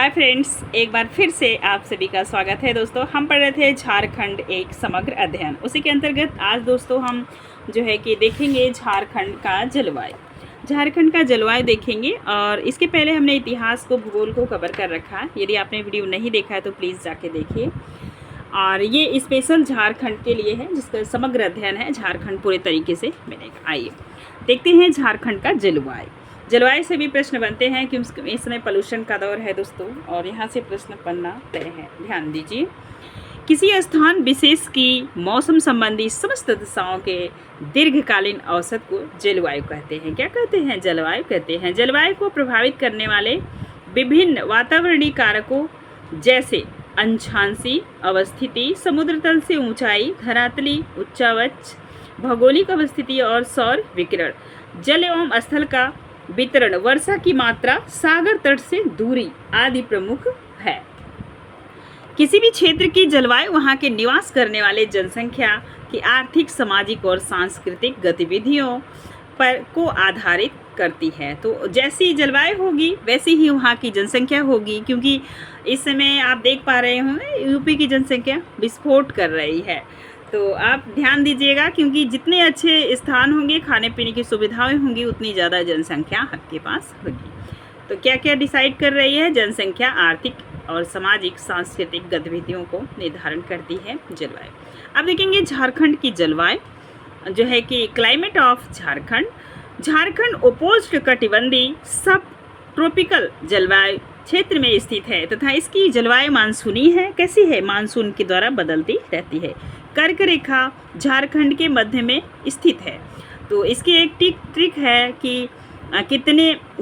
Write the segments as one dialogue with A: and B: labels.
A: Hi friends, एक बार फिर से आप सभी का स्वागत है। दोस्तों, हम पढ़ रहे थे झारखंड एक समग्र अध्ययन। उसी के अंतर्गत आज दोस्तों हम जो है कि देखेंगे झारखंड का जलवायु। झारखंड का जलवायु देखेंगे और इसके पहले हमने इतिहास को, भूगोल को कवर कर रखा है। यदि आपने वीडियो नहीं देखा है तो प्लीज़ जाके देखिए। और ये स्पेशल झारखंड के लिए है, जिसका समग्र अध्ययन है। झारखंड पूरे तरीके से मिलेगा। आइए देखते हैं झारखंड का जलवायु। जलवायु से भी प्रश्न बनते हैं कि इस समय पोल्यूशन का दौर है दोस्तों, और यहाँ से प्रश्न बनना तय है। ध्यान दीजिए, किसी स्थान विशेष की मौसम संबंधी समस्त दशाओं के दीर्घकालीन औसत को जलवायु कहते हैं। क्या कहते हैं? जलवायु कहते हैं। जलवायु को प्रभावित करने वाले विभिन्न वातावरणीय कारकों जैसे अक्षांशीय अवस्थिति, समुद्र तल से ऊंचाई, धरातली उच्चावच, भौगोलिक अवस्थिति और सौर विकिरण, जल एवं स्थल का वितरण, वर्षा की मात्रा, सागर तट से दूरी आदि प्रमुख है। किसी भी क्षेत्र की जलवायु वहां के निवास करने वाले जनसंख्या की आर्थिक, सामाजिक और सांस्कृतिक गतिविधियों पर को आधारित करती है। तो जैसी जलवायु होगी वैसी ही वहाँ की जनसंख्या होगी, क्योंकि इस समय आप देख पा रहे होंगे यूपी की जनसंख्या विस्फोट कर रही है। तो आप ध्यान दीजिएगा, क्योंकि जितने अच्छे स्थान होंगे, खाने पीने की सुविधाएं होंगी, उतनी ज़्यादा जनसंख्या आपके पास होगी। तो क्या क्या डिसाइड कर रही है? जनसंख्या आर्थिक और सामाजिक सांस्कृतिक गतिविधियों को निर्धारण करती है जलवायु। अब देखेंगे झारखंड की जलवायु जो है कि क्लाइमेट ऑफ झारखंड। झारखंड उपोष्ण कटिबंधीय सब ट्रॉपिकल जलवायु क्षेत्र में स्थित है तथा इसकी जलवायु मानसूनी है। कैसी है? मानसून के द्वारा बदलती रहती है। कर्क रेखा झारखंड के मध्य में स्थित है। तो इसकी एक ट्रिक है कि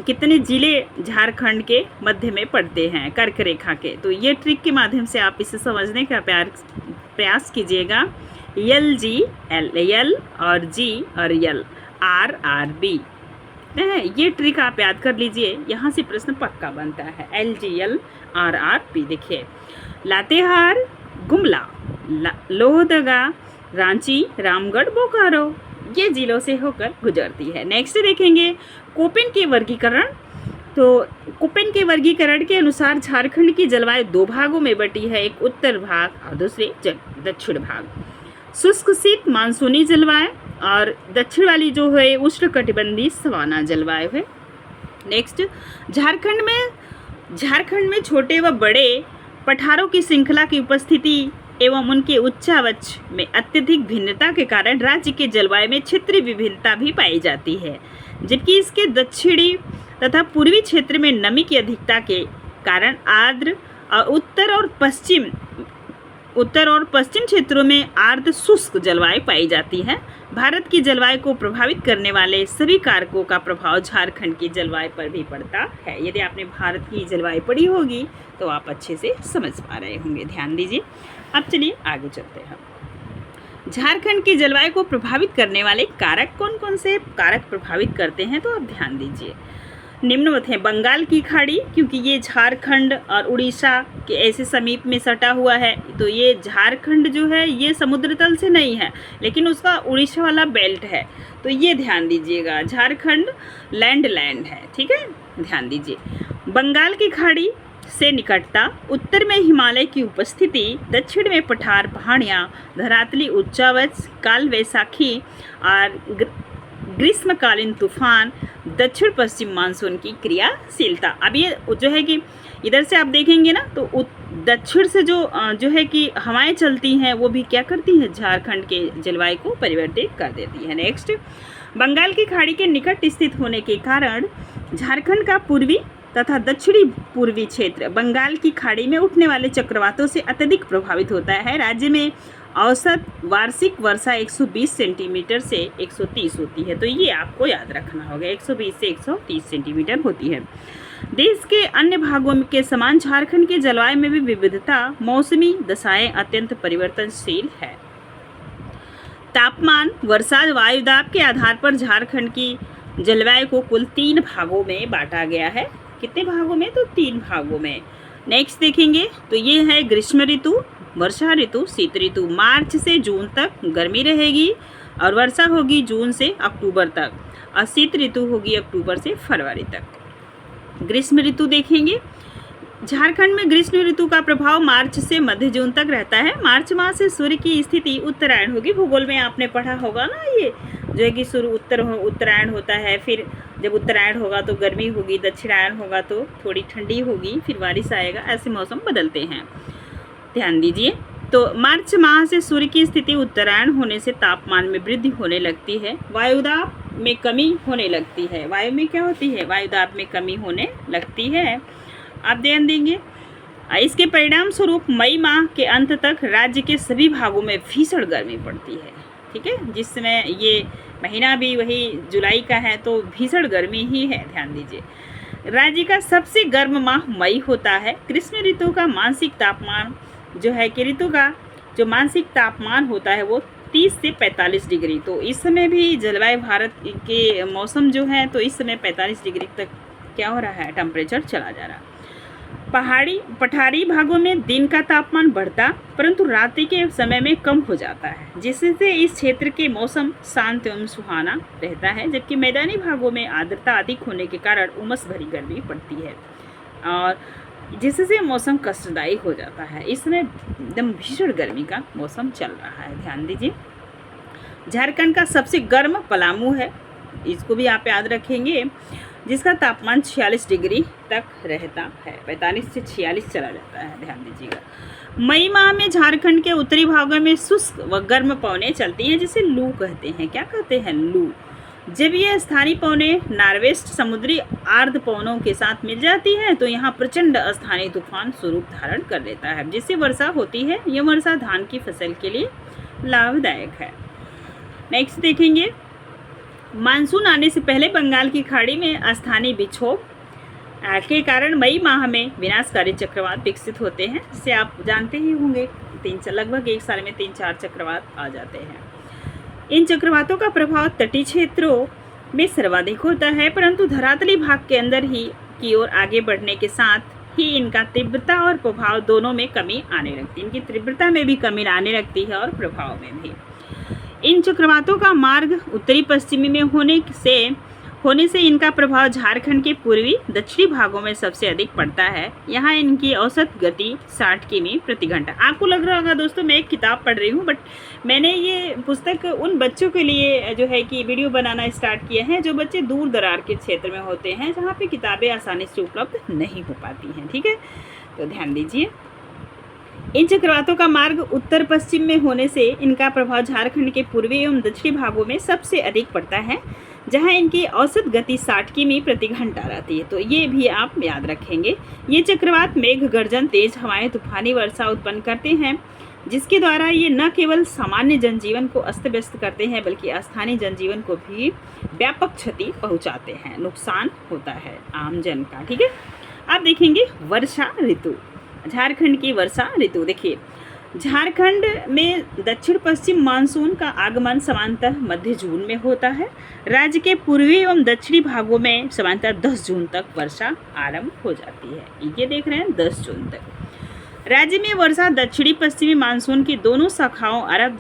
A: कितने जिले झारखंड के मध्य में पड़ते हैं कर्क रेखा के। तो ये ट्रिक के माध्यम से आप इसे समझने का प्रयास कीजिएगा। एल और जी और यल, आर बी, ये ट्रिक आप याद कर लीजिए। यहाँ से प्रश्न पक्का बनता है। LGL RRP। देखिए, लातेहार, गुमला, लोहरदगा, रांची, रामगढ़, बोकारो, ये जिलों से होकर गुजरती है। नेक्स्ट देखेंगे कोपेन के वर्गीकरण। तो कोपेन के वर्गीकरण के अनुसार झारखंड की जलवायु दो भागों में बटी है, एक उत्तर भाग और दूसरे दक्षिण भाग। शुष्क शीत मानसूनी जलवायु और दक्षिण वाली जो है उष्णकटिबंधीय सवाना जलवायु है। नेक्स्ट, झारखंड में छोटे व बड़े पठारों की श्रृंखला की उपस्थिति एवं उनके उच्चावच में अत्यधिक भिन्नता के कारण राज्य के जलवायु में क्षेत्रीय विभिन्नता भी पाई जाती है, जबकि इसके दक्षिणी तथा पूर्वी क्षेत्र में नमी की अधिकता के कारण आर्द्र और उत्तर और पश्चिम क्षेत्रों में आर्द्र शुष्क जलवायु पाई जाती है। भारत की जलवायु को प्रभावित करने वाले सभी कारकों का प्रभाव झारखंड की जलवायु पर भी पड़ता है। यदि आपने भारत की जलवायु पढ़ी होगी तो आप अच्छे से समझ पा रहे होंगे। ध्यान दीजिए। अब चलिए आगे चलते हैं। झारखंड की जलवायु को प्रभावित करने वाले कारक कौन कौन से कारक प्रभावित करते हैं, तो आप ध्यान दीजिए। निम्नवत है बंगाल की खाड़ी, क्योंकि ये झारखंड और उड़ीसा के ऐसे समीप में सटा हुआ है। तो ये झारखंड जो है ये समुद्र तल से नहीं है, लेकिन उसका उड़ीसा वाला बेल्ट है। तो ये ध्यान दीजिएगा, झारखंड लैंड है। ठीक है, ध्यान दीजिए। बंगाल की खाड़ी से निकटता, उत्तर में हिमालय की उपस्थिति, दक्षिण में पठार पहाड़ियाँ, धरातली उच्चावच, काल वैसाखी और ग्रीष्मकालीन तूफान, दक्षिण पश्चिम मानसून की क्रियाशीलता। अब ये जो है कि इधर से आप देखेंगे ना, तो दक्षिण से जो है कि हवाएं चलती हैं, वो भी क्या करती हैं? झारखंड के जलवायु को परिवर्तित कर देती है। नेक्स्ट, बंगाल की खाड़ी के निकट स्थित होने के कारण झारखंड का पूर्वी तथा दक्षिणी पूर्वी क्षेत्र बंगाल की खाड़ी में उठने वाले चक्रवातों से अत्यधिक प्रभावित होता है। राज्य में औसत वार्षिक वर्षा 120 सेंटीमीटर से 130 होती है। तो ये आपको याद रखना होगा, 120 से 130 सेंटीमीटर होती है। देश के अन्य भागों के समान झारखंड के जलवायु में भी विविधता, मौसमी दशाएं अत्यंत परिवर्तनशील है। तापमान, वर्षा, वायुदाब के आधार पर झारखंड की जलवायु को कुल 3 भागों में बांटा गया है। कितने भागों में? तो 3 भागों में। नेक्स्ट देखेंगे तो ये है ग्रीष्म ऋतु, वर्षा ऋतु, शीत ऋतु। मार्च से जून तक गर्मी रहेगी और वर्षा होगी जून से अक्टूबर तक, और शीत ऋतु होगी अक्टूबर से फरवरी तक। ग्रीष्म ऋतु देखेंगे झारखंड में ग्रीष्म ऋतु का प्रभाव मार्च से मध्य जून तक रहता है। मार्च माह से सूर्य की स्थिति उत्तरायण होगी। भूगोल में आपने पढ़ा होगा ना, ये जो है कि सूर्य उत्तरायण होता है, फिर जब उत्तरायण होगा तो गर्मी होगी, दक्षिणायन होगा तो थोड़ी ठंडी होगी, फिर बारिश आएगा, ऐसे मौसम बदलते हैं, ध्यान दीजिए। तो मार्च माह से सूर्य की स्थिति उत्तरायण होने से तापमान में वृद्धि होने लगती है, वायुदाब में कमी होने लगती है। वायु में क्या होती है? वायुदाब में कमी होने लगती है। आप ध्यान देंगे। इसके परिणाम स्वरूप मई माह के अंत तक राज्य के सभी भागों में भीषण गर्मी पड़ती है। ठीक है, जिस समय ये महीना भी वही जुलाई का है तो भीषण गर्मी ही है, ध्यान दीजिए। राज्य का सबसे गर्म माह मई होता है। ग्रीष्म ऋतु का मानसिक तापमान जो है कि ऋतु का जो मानसिक तापमान होता है वो 30 से 45 डिग्री। तो इस समय भी जलवायु भारत के मौसम जो है तो इस समय 45 डिग्री तक क्या हो रहा है, टेम्परेचर चला जा रहा है। पठारी भागों में दिन का तापमान बढ़ता परंतु रात्रि के समय में कम हो जाता है, जिससे इस क्षेत्र के मौसम शांत एवं सुहाना रहता है। जबकि मैदानी भागों में आर्द्रता अधिक होने के कारण उमस भरी गर्मी पड़ती है और जिससे मौसम कष्टदायी हो जाता है। इस समय एकदम भीषण गर्मी का मौसम चल रहा है, ध्यान दीजिए। झारखंड का सबसे गर्म पलामू है, इसको भी आप याद रखेंगे, जिसका तापमान 46 डिग्री तक रहता है। 45 से 46 चला जाता है, ध्यान दीजिएगा। मई माह में झारखंड के उत्तरी भागों में शुष्क व गर्म पवनें चलती हैं, जिसे लू कहते हैं। क्या कहते हैं? लू। जब यह स्थानीय पवनें नॉर्वेस्ट समुद्री आर्द्र पवनों के साथ मिल जाती है तो यहाँ प्रचंड स्थानीय तूफान स्वरूप धारण कर लेता है, जिससे वर्षा होती है। यह वर्षा धान की फसल के लिए लाभदायक है। नेक्स्ट देखेंगे, मानसून आने से पहले बंगाल की खाड़ी में स्थानीय विक्षोभ के कारण मई माह में विनाशकारी चक्रवात विकसित होते हैं, जिसे आप जानते ही होंगे। लगभग एक साल में 3-4 चक्रवात आ जाते हैं। इन चक्रवातों का प्रभाव तटीय क्षेत्रों में सर्वाधिक होता है, परंतु धरातली भाग के अंदर ही की ओर आगे बढ़ने के साथ ही इनका तीव्रता और प्रभाव दोनों में कमी आने लगती है। इनकी तीव्रता में भी कमी आने लगती है और प्रभाव में भी। इन चक्रवातों का मार्ग उत्तरी पश्चिमी में होने से इनका प्रभाव झारखंड के पूर्वी दक्षिणी भागों में सबसे अधिक पड़ता है। यहाँ इनकी औसत गति 60 किमी प्रति घंटा। आपको लग रहा होगा दोस्तों मैं एक किताब पढ़ रही हूँ, बट मैंने ये पुस्तक उन बच्चों के लिए जो है कि वीडियो बनाना स्टार्ट किया है जो बच्चे दूर दरार के क्षेत्र में होते हैं, जहाँ पे किताबें आसानी से उपलब्ध नहीं हो पाती हैं। ठीक है, तो ध्यान दीजिए। इन चक्रवातों का मार्ग उत्तर पश्चिम में होने से इनका प्रभाव झारखंड के पूर्वी एवं दक्षिणी भागों में सबसे अधिक पड़ता है, जहां इनकी औसत गति 60 किमी प्रति घंटा रहती है। तो ये भी आप याद रखेंगे। ये चक्रवात मेघ गर्जन, तेज हवाएं, तूफानी वर्षा उत्पन्न करते हैं, जिसके द्वारा ये न केवल सामान्य जनजीवन को अस्त व्यस्त करते हैं बल्कि स्थानीय जनजीवन को भी व्यापक क्षति पहुँचाते हैं, नुकसान होता है आम जन का। ठीक है, आप देखेंगे वर्षा ऋतु। झारखंड की वर्षा ऋतु देखिए, झारखंड में दक्षिण पश्चिम मानसून का आगमन सामान्यतः मध्य जून में होता है। राज्य के पूर्वी एवं दक्षिणी भागों में सामान्यतः 10 जून तक वर्षा आरंभ हो जाती है। ये देख रहे हैं 10 जून तक। राज्य में वर्षा दक्षिणी पश्चिमी मानसून की दोनों शाखाओं अरब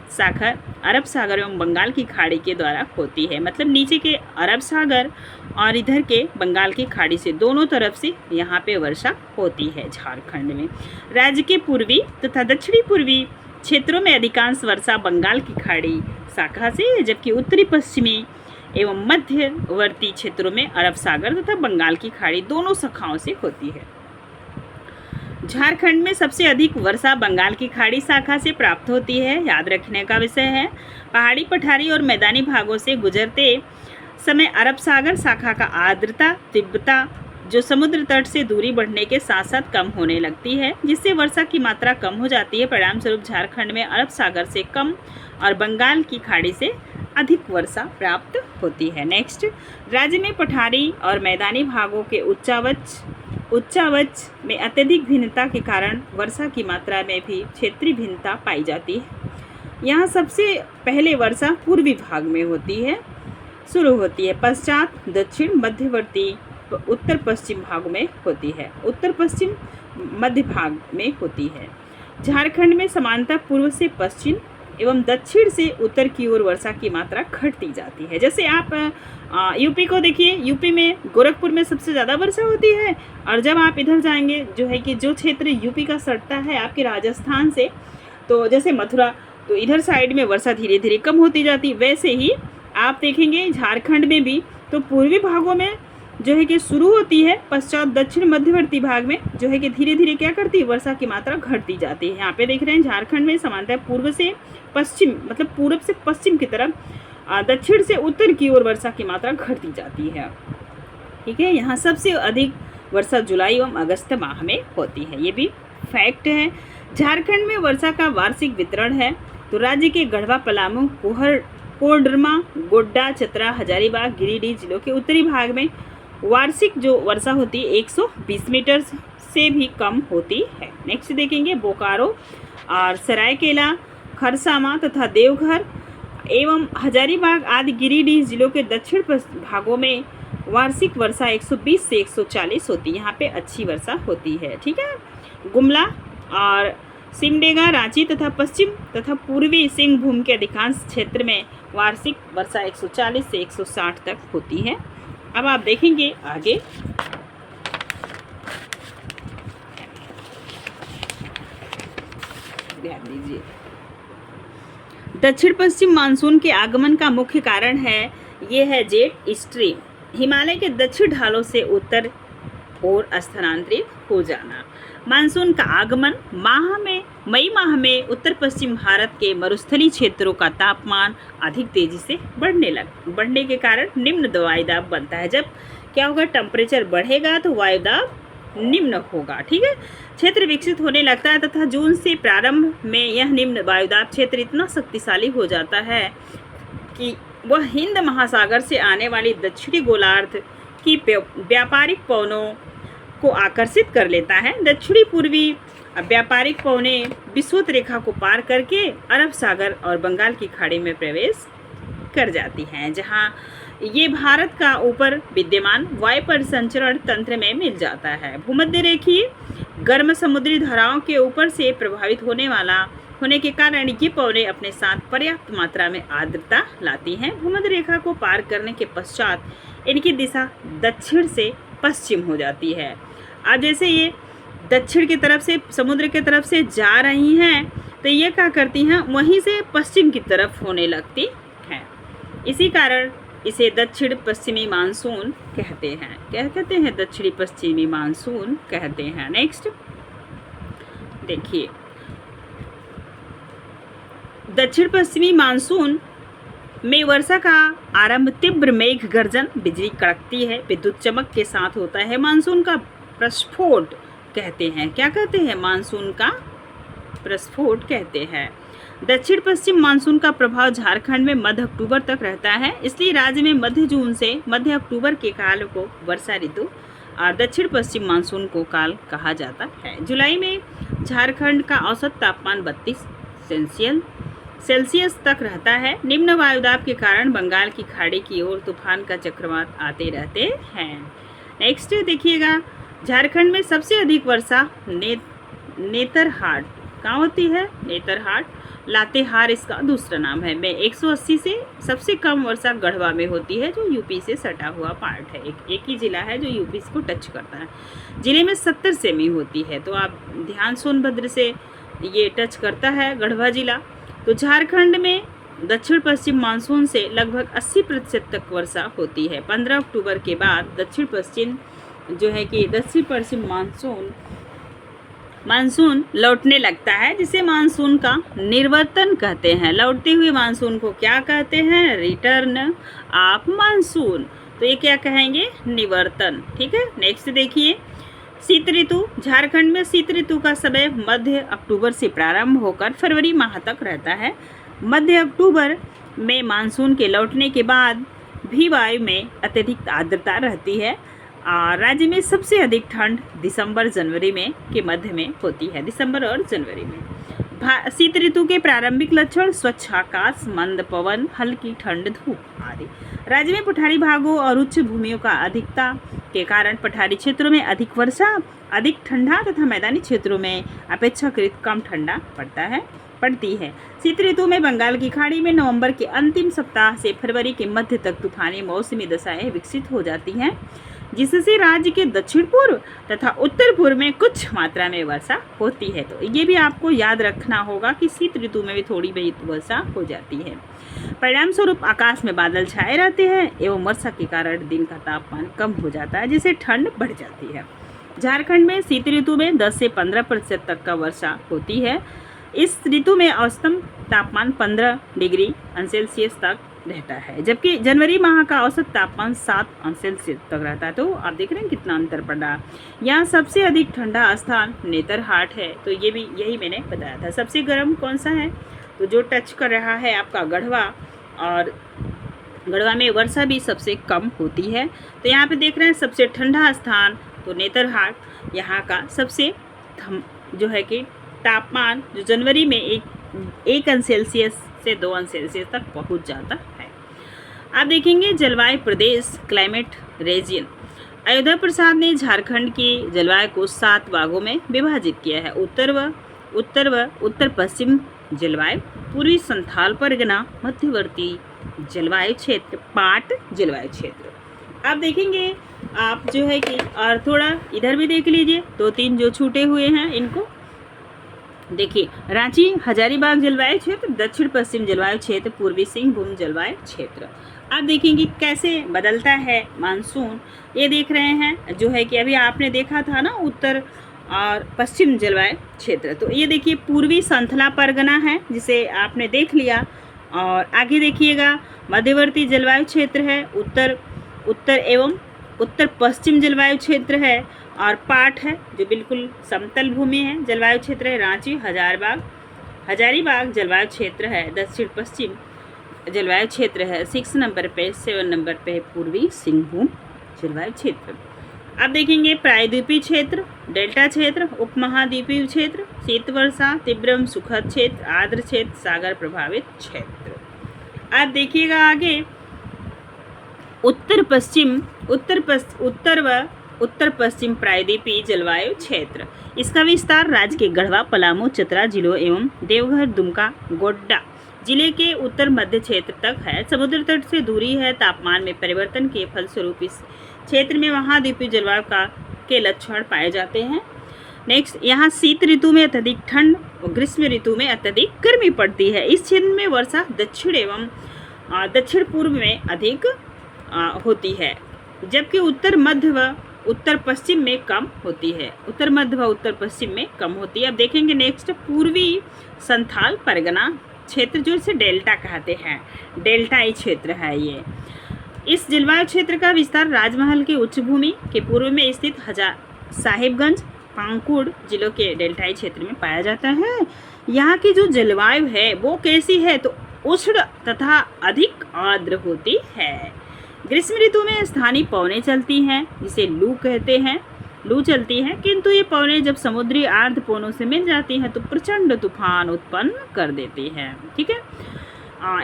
A: सागर एवं बंगाल की खाड़ी के द्वारा होती है। मतलब नीचे के अरब सागर और इधर के बंगाल की खाड़ी से दोनों तरफ से यहाँ पे वर्षा होती है झारखंड में। राज्य के पूर्वी तथा दक्षिणी पूर्वी क्षेत्रों में अधिकांश वर्षा बंगाल की खाड़ी शाखा से, जबकि उत्तरी पश्चिमी एवं मध्यवर्ती क्षेत्रों में अरब सागर तथा बंगाल की खाड़ी दोनों शाखाओं से होती है। झारखंड में सबसे अधिक वर्षा बंगाल की खाड़ी शाखा से प्राप्त होती है, याद रखने का विषय है। पहाड़ी, पठारी और मैदानी भागों से गुजरते समय अरब सागर शाखा का आर्द्रता तीव्रता जो समुद्र तट से दूरी बढ़ने के साथ साथ कम होने लगती है, जिससे वर्षा की मात्रा कम हो जाती है। परिणाम स्वरूप झारखंड में अरब सागर से कम और बंगाल की खाड़ी से अधिक वर्षा प्राप्त होती है। नेक्स्ट, राज्य में पठारी और मैदानी भागों के उच्चावच में अत्यधिक भिन्नता के कारण वर्षा की मात्रा में भी क्षेत्रीय भिन्नता पाई जाती है। यहाँ सबसे पहले वर्षा पूर्वी भाग में शुरू होती है, पश्चात दक्षिण, मध्यवर्ती, उत्तर पश्चिम भाग में होती है, उत्तर पश्चिम मध्य भाग में होती है। झारखंड में समानतः पूर्व से पश्चिम एवं दक्षिण से उत्तर की ओर वर्षा की मात्रा घटती जाती है। जैसे आप यूपी को देखिए, यूपी में गोरखपुर में सबसे ज़्यादा वर्षा होती है, और जब आप इधर जाएंगे जो है कि जो क्षेत्र यूपी का सटता है आपके राजस्थान से, तो जैसे मथुरा, तो इधर साइड में वर्षा धीरे धीरे कम होती जाती। वैसे ही आप देखेंगे झारखंड में भी, तो पूर्वी भागों में जो है कि शुरू होती है, पश्चात दक्षिण मध्यवर्ती भाग में जो है कि धीरे धीरे क्या करती है, वर्षा की मात्रा घटती जाती है। यहाँ पे देख रहे हैं झारखंड में सामान्यतः पूर्व से पश्चिम, मतलब पूरब से पश्चिम की तरफ, दक्षिण से उत्तर की ओर वर्षा की मात्रा घटती जाती है। ठीक है, यहाँ सबसे अधिक वर्षा जुलाई एवं अगस्त माह में होती है, ये भी फैक्ट है। झारखंड में वर्षा का वार्षिक वितरण है, तो राज्य के गढ़वा, पलामू, कोडरमा, गोड्डा, चतरा, हजारीबाग, गिरिडीह जिलों के उत्तरी भाग में वार्षिक जो वर्षा होती है 120 मीटर से भी कम होती है। नेक्स्ट देखेंगे बोकारो और सरायकेला, खरसावां तथा देवघर एवं हजारीबाग आदि गिरिडीह जिलों के दक्षिण भागों में वार्षिक वर्षा 120 से 140 होती है। यहाँ पे अच्छी वर्षा होती है। ठीक है, गुमला और सिमडेगा, रांची तथा पश्चिम तथा पूर्वी सिंहभूम के अधिकांश क्षेत्र में वार्षिक वर्षा 140 से 160 तक होती है। अब आप देखेंगे आगे, ध्यान दीजिए, दक्षिण पश्चिम मानसून के आगमन का मुख्य कारण है, ये है जेट स्ट्रीम, हिमालय के दक्षिण ढालों से उत्तर और स्थानांतरित हो जाना। मानसून का आगमन मई माह में उत्तर पश्चिम भारत के मरुस्थलीय क्षेत्रों का तापमान अधिक तेजी से बढ़ने के कारण निम्न वायुदाब बनता है। जब क्या होगा, टेम्परेचर बढ़ेगा तो वायुदाब निम्न होगा। ठीक है, क्षेत्र विकसित होने लगता है तथा जून से प्रारंभ में यह निम्न वायुदाब क्षेत्र इतना शक्तिशाली हो जाता है कि वह हिंद महासागर से आने वाली दक्षिणी गोलार्ध की व्यापारिक पवनों को आकर्षित कर लेता है। दक्षिणी पूर्वी व्यापारिक पवनें विषुवत रेखा को पार करके अरब सागर और बंगाल की खाड़ी में प्रवेश कर जाती हैं, जहां ये भारत का ऊपर विद्यमान वायु परिसंचरण तंत्र में मिल जाता है। भूमध्य रेखीय गर्म समुद्री धाराओं के ऊपर से प्रभावित होने के कारण ये पवनें अपने साथ पर्याप्त मात्रा में आर्द्रता लाती हैं। भूमध्य रेखा को पार करने के पश्चात इनकी दिशा दक्षिण से पश्चिम हो जाती है। अब जैसे ये दक्षिण की तरफ से, समुद्र की तरफ से जा रही हैं, तो ये क्या करती हैं, वहीं से पश्चिम की तरफ होने लगती हैं। इसी कारण इसे दक्षिण पश्चिमी मानसून कहते हैं। क्या कहते हैं? दक्षिणी पश्चिमी मानसून कहते हैं। नेक्स्ट देखिए, दक्षिण पश्चिमी मानसून में वर्षा का आरंभ तीव्र मेघ गर्जन, बिजली कड़कती है, विद्युत चमक के साथ होता है। मानसून का प्रस्फोट कहते हैं। क्या कहते हैं? मानसून का प्रस्फोट कहते हैं। दक्षिण पश्चिम मानसून का प्रभाव झारखंड में मध्य अक्टूबर तक रहता है, इसलिए राज्य में मध्य जून से मध्य अक्टूबर के काल को वर्षा ऋतु और दक्षिण पश्चिम मानसून को काल कहा जाता है। जुलाई में झारखंड का औसत तापमान 32 सेल्सियस तक रहता है। निम्न वायुदाब के कारण बंगाल की खाड़ी की ओर तूफान का चक्रवात आते रहते हैं। नेक्स्ट देखिएगा, झारखंड में सबसे अधिक वर्षा नेतरहाट कहाँ होती है? नेतरहाट, लातेहार इसका दूसरा नाम है, में 180 से सबसे कम वर्षा गढ़वा में होती है, जो यूपी से सटा हुआ पार्ट है। एक ही जिला है जो यूपी को टच करता है। जिले में 70 सेमी होती है, तो आप ध्यान, सोनभद्र से ये टच करता है गढ़वा जिला। तो झारखंड में दक्षिण पश्चिम मानसून से लगभग 80% तक वर्षा होती है। 15 अक्टूबर के बाद दक्षिण पश्चिम जो है कि दक्षिण पश्चिम मानसून लौटने लगता है, जिसे मानसून का निवर्तन कहते हैं। लौटते हुए मानसून को क्या कहते हैं? Return of monsoon. तो ये क्या कहेंगे? निवर्तन। ठीक है, नेक्स्ट देखिए, शीत ऋतु। झारखंड में शीत ऋतु का समय मध्य अक्टूबर से प्रारंभ होकर फरवरी माह तक रहता है। मध्य अक्टूबर में मानसून के लौटने के बाद भी वायु में अत्यधिक आर्द्रता रहती है। राज्य में सबसे अधिक ठंड दिसंबर जनवरी में के मध्य में होती है, दिसंबर और जनवरी में। शीत ऋतु के प्रारंभिक लक्षण स्वच्छ आकाश, मंद पवन, हल्की ठंड, धूप आदि। राज्य में पठारी भागों और उच्च भूमियों का अधिकता के कारण पठारी क्षेत्रों में अधिक वर्षा, अधिक ठंडा तथा मैदानी क्षेत्रों में अपेक्षाकृत कम ठंडा पड़ता है। पड़ती है। शीत ऋतु में बंगाल की खाड़ी में नवंबर के अंतिम सप्ताह से फरवरी के मध्य तक तूफानी मौसमी दशाएं विकसित हो जाती हैं, जिससे राज्य के दक्षिण पूर्व तथा उत्तर पूर्व में कुछ मात्रा में वर्षा होती है। तो ये भी आपको याद रखना होगा कि शीत ऋतु में भी थोड़ी बहुत वर्षा हो जाती है। परिणाम स्वरूप आकाश में बादल छाए रहते हैं एवं वर्षा के कारण दिन का तापमान कम हो जाता है, जिससे ठंड बढ़ जाती है। झारखंड में शीत ऋतु में 10 से 15% तक का वर्षा होती है। इस ऋतु में औसतन तापमान 15 डिग्री सेल्सियस तक रहता है, जबकि जनवरी माह का औसत तापमान 7 सेल्सियस तक रहता है। तो आप देख रहे हैं कितना अंतर पड़ रहा है। यहाँ सबसे अधिक ठंडा स्थान नेतरहाट है, तो ये भी यही मैंने बताया था। सबसे गर्म कौन सा है, तो जो टच कर रहा है आपका गढ़वा, और गढ़वा में वर्षा भी सबसे कम होती है। तो यहाँ पे देख रहे हैं सबसे ठंडा स्थान तो नेतरहाट, यहाँ का सबसे जो है कि तापमान जो जनवरी में 1 सेल्सियस से 2 सेल्सियस तक पहुँच जाता है। आप देखेंगे जलवायु प्रदेश क्लाइमेट रीजन। अयोध्या प्रसाद ने झारखंड की जलवायु को 7 भागों में विभाजित किया है। उत्तर पश्चिम जलवायु, पूर्वी संथाल परगना, मध्यवर्ती जलवायु क्षेत्र, पाट जलवायु क्षेत्र। आप देखेंगे आप जो है कि और थोड़ा इधर भी देख लीजिए, 2-3 जो छूटे हुए हैं इनको देखिए। रांची हजारीबाग जलवायु क्षेत्र, दक्षिण पश्चिम जलवायु क्षेत्र, पूर्वी सिंहभूम जलवायु क्षेत्र। आप देखेंगे कैसे बदलता है मानसून। ये देख रहे हैं जो है कि अभी आपने देखा था ना उत्तर और पश्चिम जलवायु क्षेत्र, तो ये देखिए पूर्वी संथला परगना है जिसे आपने देख लिया। और आगे देखिएगा मध्यवर्ती जलवायु क्षेत्र है, उत्तर एवं उत्तर पश्चिम जलवायु क्षेत्र है, और पाट है जो बिल्कुल समतल भूमि है जलवायु क्षेत्र है। रांची हजारीबाग जलवायु क्षेत्र है, दक्षिण पश्चिम जलवायु क्षेत्र है। 6 नंबर पे 7 नंबर पे पूर्वी सिंहभूम जलवायु क्षेत्र। अब देखेंगे प्रायद्वीपीय क्षेत्र, डेल्टा क्षेत्र, उपमहाद्वीपीय क्षेत्र, शीत वर्षा, तीव्र सुखद क्षेत्र, आर्द्र क्षेत्र, सागर प्रभावित क्षेत्र। अब देखिएगा आगे उत्तर पश्चिम प्रायद्वीपीय जलवायु क्षेत्र। इसका विस्तार राज्य के गढ़वा, पलामू, चतरा जिलों एवं देवघर, दुमका, गोड्डा जिले के उत्तर मध्य क्षेत्र तक है। समुद्र तट से दूरी है। तापमान में परिवर्तन के फलस्वरूप इस क्षेत्र में महाद्वीपीय जलवायु के लक्षण पाए जाते हैं। नेक्स्ट, यहाँ शीत ऋतु में अत्यधिक ठंड और ग्रीष्म ऋतु में अत्यधिक गर्मी पड़ती है। इस क्षेत्र में वर्षा दक्षिण एवं दक्षिण पूर्व में अधिक होती है, जबकि उत्तर मध्य व उत्तर पश्चिम में कम होती है। उत्तर मध्य व उत्तर पश्चिम में कम होती है। अब देखेंगे नेक्स्ट, पूर्वी संथाल परगना क्षेत्र जो इसे डेल्टा कहते हैं, डेल्टाई क्षेत्र है ये। इस जलवायु क्षेत्र का विस्तार राजमहल के उच्च भूमि के पूर्व में स्थित साहिबगंज, पाकुड़ जिलों के डेल्टाई क्षेत्र में पाया जाता है। यहाँ की जो जलवायु है वो कैसी है, तो उष्ण तथा अधिक आर्द्र होती है। ग्रीष्म ऋतु में स्थानीय पवनें चलती हैं जिसे लू कहते हैं, लू चलती है, किंतु ये पवनें जब समुद्री आर्द्र पवनों से मिल जाती हैं तो प्रचंड तूफान उत्पन्न कर देती हैं। ठीक है,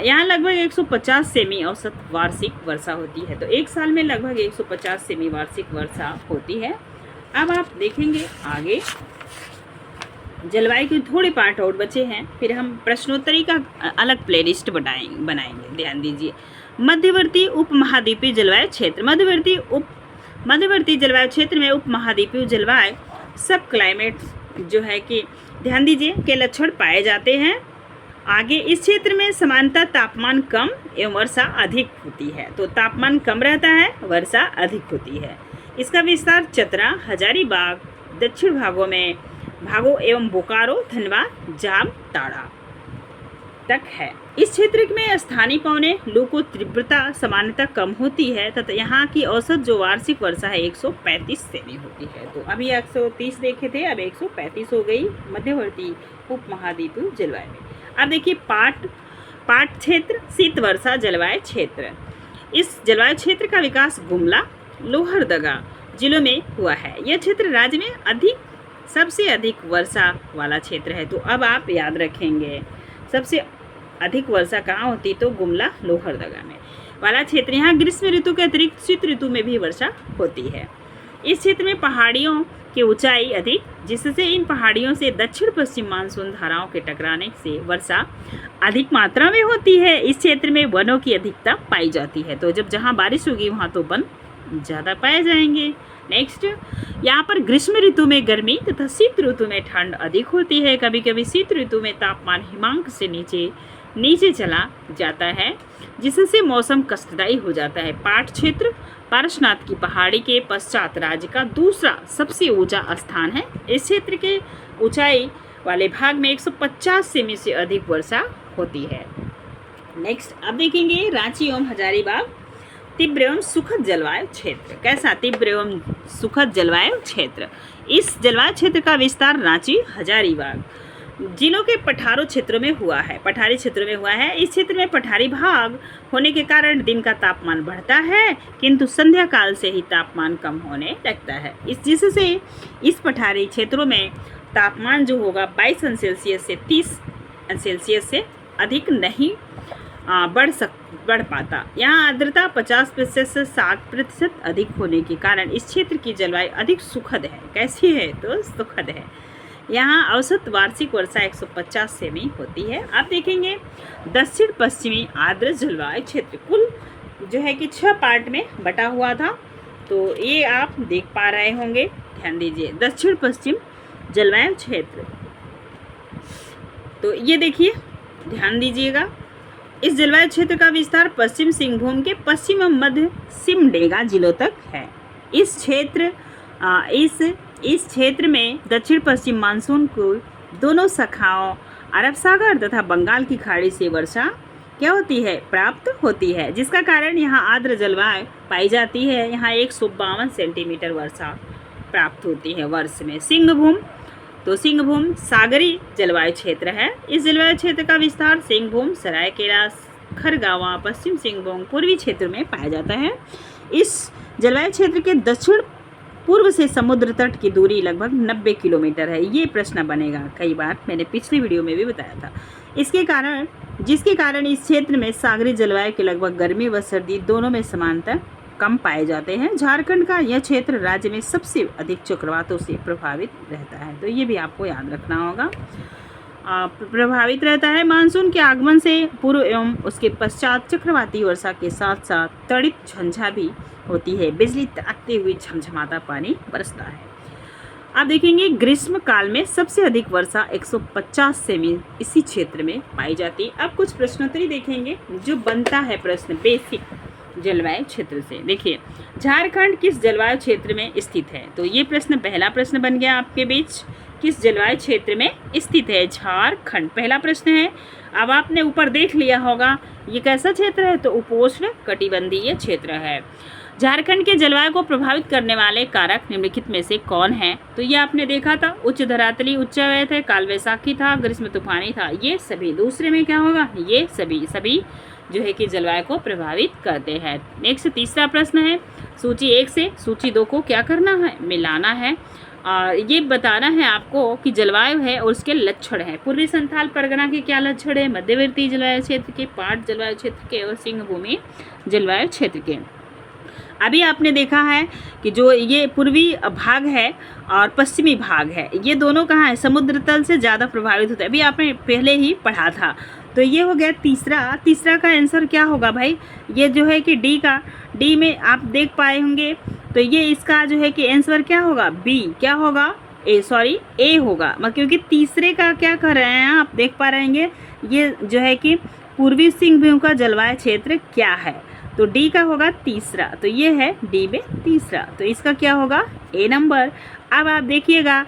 A: यहाँ लगभग 150 सेमी औसत वार्षिक वर्षा होती है। तो एक साल में लगभग 150 सेमी वार्षिक वर्षा होती है। अब आप देखेंगे आगे जलवायु के थोड़े पार्ट और बचे हैं, फिर हम प्रश्नोत्तरी का अलग प्लेलिस्ट बनाएंगे। ध्यान दीजिए, मध्यवर्ती उपमहाद्वीपीय जलवायु क्षेत्र। मध्यवर्ती जलवायु क्षेत्र में उपमहाद्वीपीय जलवायु सब क्लाइमेट जो है कि ध्यान दीजिए के लक्षण पाए जाते हैं। आगे इस क्षेत्र में सामान्यतः तापमान कम एवं वर्षा अधिक होती है। तो तापमान कम रहता है, वर्षा अधिक होती है। इसका विस्तार चतरा, हजारीबाग, दक्षिण भागों एवं बोकारो, धनबाद, जामताड़ा तक है। इस क्षेत्र में स्थानीय पवनें लू को तीव्रता सामान्यतः कम होती है तथा यहाँ की औसत जो वार्षिक वर्षा है 135 सेमी होती है। तो अभी 130 देखे थे, अब 135 हो गई मध्यवर्ती उपमहाद्वीपीय जलवायु में। अब देखिए पाट क्षेत्र, शीत वर्षा जलवायु क्षेत्र। इस जलवायु क्षेत्र का विकास गुमला, लोहरदगा जिलों में हुआ है। यह क्षेत्र राज्य में सबसे अधिक वर्षा वाला क्षेत्र है। तो अब आप याद रखेंगे सबसे अधिक वर्षा कहाँ होती, तो गुमला, लोहरदगा में वाला क्षेत्र। यहाँ ग्रीष्म ऋतु के अतिरिक्त शीत ऋतु में भी वर्षा होती है। इस क्षेत्र में पहाड़ियों की ऊंचाई अधिक, जिससे इन पहाड़ियों से दक्षिण पश्चिम मानसून धाराओं के टकराने से वर्षा अधिक मात्रा में होती है। इस क्षेत्र में वनों की अधिकता पाई जाती है। तो जब जहाँ बारिश होगी वहाँ तो वन ज़्यादा पाए जाएंगे। नेक्स्ट, यहाँ पर ग्रीष्म ऋतु में गर्मी तथा शीत ऋतु में ठंड अधिक होती है। कभी कभी शीत ऋतु में तापमान हिमांक से नीचे चला जाता है, जिससे मौसम कष्टदायी हो जाता है। पाट क्षेत्र पारसनाथ की पहाड़ी के पश्चात राज्य का दूसरा सबसे ऊंचा स्थान है। इस क्षेत्र के ऊंचाई वाले भाग में 150 सेमी से अधिक वर्षा होती है। नेक्स्ट, अब देखेंगे रांची एवं हजारीबाग तीव्र एवं सुखद जलवायु क्षेत्र। कैसा तीव्र एवं सुखद जलवायु क्षेत्र? इस जलवायु क्षेत्र का विस्तार रांची हजारीबाग जिलों के पठारी क्षेत्रों में हुआ है। इस क्षेत्र में पठारी भाग होने के कारण दिन का तापमान बढ़ता है, किंतु संध्या काल से ही तापमान कम होने लगता है। जिससे इस पठारी क्षेत्रों में तापमान जो होगा 22 अंश सेल्सियस से 30 अंश सेल्सियस से अधिक नहीं बढ़ पाता। यहाँ आर्द्रता 50% से 60% अधिक होने के कारण इस क्षेत्र की जलवायु अधिक सुखद है। कैसी है? तो सुखद है। यहाँ औसत वार्षिक वर्षा 150 सेमी होती है। आप देखेंगे दक्षिण पश्चिमी आर्द्र जलवायु क्षेत्र कुल जो है कि 6 पार्ट में बटा हुआ था। तो ये आप देख पा रहे होंगे, ध्यान दीजिए। दक्षिण पश्चिम जलवायु क्षेत्र, तो ये देखिए, ध्यान दीजिएगा। इस जलवायु क्षेत्र का विस्तार पश्चिम सिंहभूम के पश्चिम एवं मध्य सिमडेगा जिलों तक है। इस क्षेत्र में दक्षिण पश्चिम मानसून को दोनों शाखाओं अरब सागर तथा बंगाल की खाड़ी से वर्षा क्या होती है? प्राप्त होती है, जिसका कारण यहाँ आर्द्र जलवायु पाई जाती है। यहाँ 152 सेंटीमीटर वर्षा प्राप्त होती है वर्ष में। सिंहभूम सागरी जलवायु क्षेत्र है। इस जलवायु क्षेत्र का विस्तार सिंहभूम, सरायकेला, खरगावा, पश्चिम सिंहभूम पूर्वी क्षेत्र में पाया जाता है। इस जलवायु क्षेत्र के दक्षिण पूर्व से समुद्र तट की दूरी लगभग 90 किलोमीटर है। ये प्रश्न बनेगा कई बार, मैंने पिछली वीडियो में भी बताया था। जिसके कारण इस क्षेत्र में सागरी जलवायु के लगभग गर्मी व सर्दी दोनों में समानता कम पाए जाते हैं। झारखंड का यह क्षेत्र राज्य में सबसे अधिक चक्रवातों से प्रभावित रहता है। तो ये भी आपको याद रखना होगा। प्रभावित रहता है। मानसून के आगमन से पूर्व एवं उसके पश्चात चक्रवाती वर्षा के साथ साथ तड़ित झंझा भी होती है। बिजली तड़कते हुए झमझमाता पानी बरसता है। आप देखेंगे ग्रीष्म काल में सबसे अधिक वर्षा 150 सेमी इसी क्षेत्र में पाई जाती है। अब कुछ प्रश्नोत्तरी देखेंगे जो बनता है प्रश्न बेसिक जलवायु क्षेत्र से। देखिए, झारखंड किस जलवायु क्षेत्र में स्थित है? तो ये प्रश्न, पहला प्रश्न बन गया आपके बीच, किस जलवायु क्षेत्र में स्थित है झारखंड? पहला प्रश्न है। अब आपने ऊपर देख लिया होगा ये कैसा क्षेत्र है? तो उपोष्ण कटिबंधीय क्षेत्र है। झारखंड के जलवायु को प्रभावित करने वाले कारक निम्नलिखित में से कौन है? तो ये आपने देखा था, उच्च धरातली उच्च अवयव थे, काल वैसाखी था, ग्रीष्म तूफानी था। ये सभी दूसरे में क्या होगा? ये सभी जो है कि जलवायु को प्रभावित करते हैं। नेक्स्ट, तीसरा प्रश्न है, सूची 1 से सूची 2 को क्या करना है? मिलाना है। और ये बताना है आपको कि जलवायु है और उसके लक्षण है। पूर्वी संथाल परगना के क्या लक्षण है? मध्यवर्ती जलवायु क्षेत्र के, पाट जलवायु क्षेत्र के और सिंहभूमि जलवायु क्षेत्र के। अभी आपने देखा है कि जो ये पूर्वी भाग है और पश्चिमी भाग है, ये दोनों कहाँ है? समुद्र तल से ज़्यादा प्रभावित होता है। अभी आपने पहले ही पढ़ा था। तो ये हो गया तीसरा का आंसर क्या होगा भाई? ये जो है कि डी में आप देख पाए होंगे। तो ये इसका जो है कि आंसर क्या होगा? बी। क्या होगा? ए होगा। क्योंकि तीसरे का क्या कर रहे हैं आप देख पा रहे हैं, ये जो है कि पूर्वी सिंहभूम का जलवायु क्षेत्र क्या है? तो डी का होगा तीसरा। तो ये है डी में तीसरा। तो इसका क्या होगा? ए नंबर। अब आप देखिएगा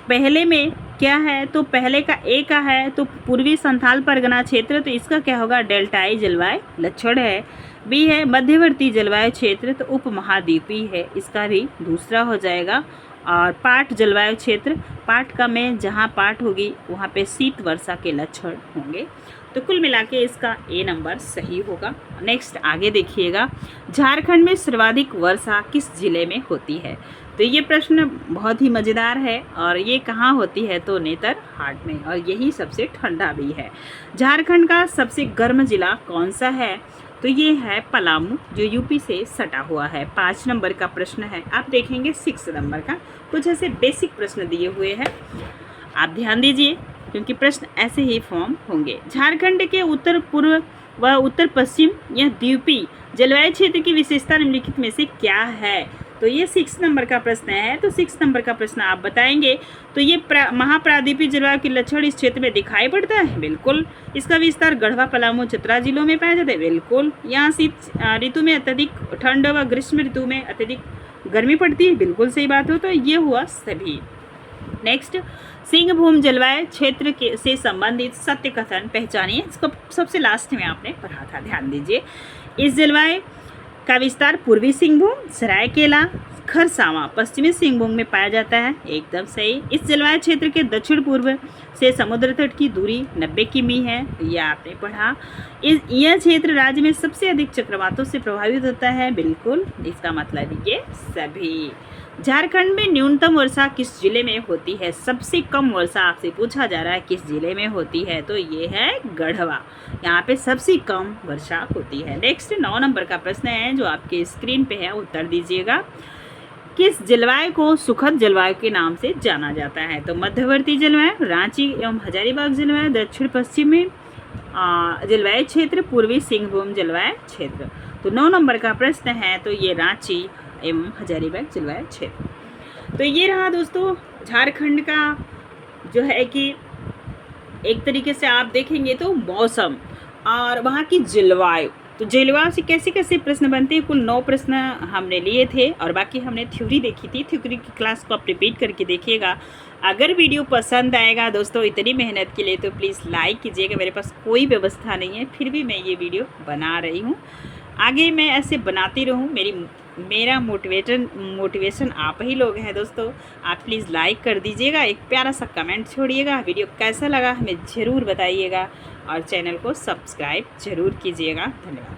A: पहले में क्या है? तो पहले का ए का है तो पूर्वी संथाल परगना क्षेत्र, तो इसका क्या होगा? डेल्टाई जलवायु लक्षण है। बी है मध्यवर्ती जलवायु क्षेत्र, तो उपमहाद्वीपीय है, इसका भी दूसरा हो जाएगा। और पाट जलवायु क्षेत्र, पाट का में जहाँ पाट होगी वहाँ पे शीत वर्षा के लक्षण होंगे। तो कुल मिला के इसका ए नंबर सही होगा। नेक्स्ट आगे देखिएगा, झारखंड में सर्वाधिक वर्षा किस जिले में होती है? तो ये प्रश्न बहुत ही मज़ेदार है और ये कहाँ होती है? तो नेतरहाट में, और यही सबसे ठंडा भी है। झारखंड का सबसे गर्म जिला कौन सा है? तो तो ये है पलामू जो यूपी से सटा हुआ है। 5 नंबर का प्रश्न है। आप देखेंगे 6 नंबर का, कुछ ऐसे बेसिक प्रश्न दिए हुए हैं, आप ध्यान दीजिए क्योंकि प्रश्न ऐसे ही फॉर्म होंगे। झारखंड के उत्तर पूर्व व उत्तर पश्चिम या द्वीपीय जलवायु क्षेत्र की विशेषता निम्नलिखित में से क्या है? तो ये 6 नंबर का प्रश्न है। तो 6 नंबर का प्रश्न आप बताएंगे। तो ये महाप्रादीपीय जलवायु के लक्षण इस क्षेत्र में दिखाई पड़ता है, बिल्कुल। इसका विस्तार गढ़वा, पलामू, चतरा जिलों में पाया जाता है, बिल्कुल। यहाँ शीत ऋतु में अत्यधिक ठंड व ग्रीष्म ऋतु में अत्यधिक गर्मी पड़ती है, बिल्कुल सही बात हो। तो ये हुआ सभी। नेक्स्ट, सिंहभूम जलवायु क्षेत्र के से संबंधित सत्य कथन पहचानिए। इसको सबसे लास्ट में आपने पढ़ा था, ध्यान दीजिए। इस जलवायु का विस्तार पूर्वी सिंहभूम, सरायकेला, खरसावां, पश्चिमी सिंहभूम में पाया जाता है, एकदम सही। इस जलवायु क्षेत्र के दक्षिण पूर्व से समुद्र तट की दूरी 90 किमी है, यह आपने पढ़ा। यह क्षेत्र राज्य में सबसे अधिक चक्रवातों से प्रभावित होता है, बिल्कुल। इसका मतलब ये सभी। झारखंड में न्यूनतम वर्षा किस जिले में होती है? सबसे कम वर्षा आपसे पूछा जा रहा है किस जिले में होती है? तो ये है गढ़वा, यहाँ पे सबसे कम वर्षा होती है। नेक्स्ट 9 नंबर का प्रश्न है जो आपके स्क्रीन पे है, उत्तर दीजिएगा। किस जलवायु को सुखद जलवायु के नाम से जाना जाता है? तो मध्यवर्ती जलवायु, रांची एवं हजारीबाग जलवायु, दक्षिण पश्चिमी जलवायु क्षेत्र, पूर्वी सिंहभूम जलवायु क्षेत्र। तो 9 नंबर का प्रश्न है, तो ये रांची एवं हजारीबाग जलवायु क्षेत्र। तो ये रहा दोस्तों झारखंड का जो है कि एक तरीके से आप देखेंगे तो मौसम और वहाँ की जलवायु। तो जलवायु से कैसे कैसे प्रश्न बनते हैं, कुल 9 प्रश्न हमने लिए थे और बाकी हमने थ्योरी देखी थी। थ्योरी की क्लास को आप रिपीट करके देखिएगा। अगर वीडियो पसंद आएगा दोस्तों इतनी मेहनत के लिए तो प्लीज़ लाइक कीजिएगा। मेरे पास कोई व्यवस्था नहीं है, फिर भी मैं ये वीडियो बना रही हूँ। आगे मैं ऐसे बनाती रहूँ। मेरा मोटिवेशन आप ही लोग हैं दोस्तों। आप प्लीज़ लाइक कर दीजिएगा, एक प्यारा सा कमेंट छोड़िएगा, वीडियो कैसा लगा हमें ज़रूर बताइएगा और चैनल को सब्सक्राइब ज़रूर कीजिएगा। धन्यवाद।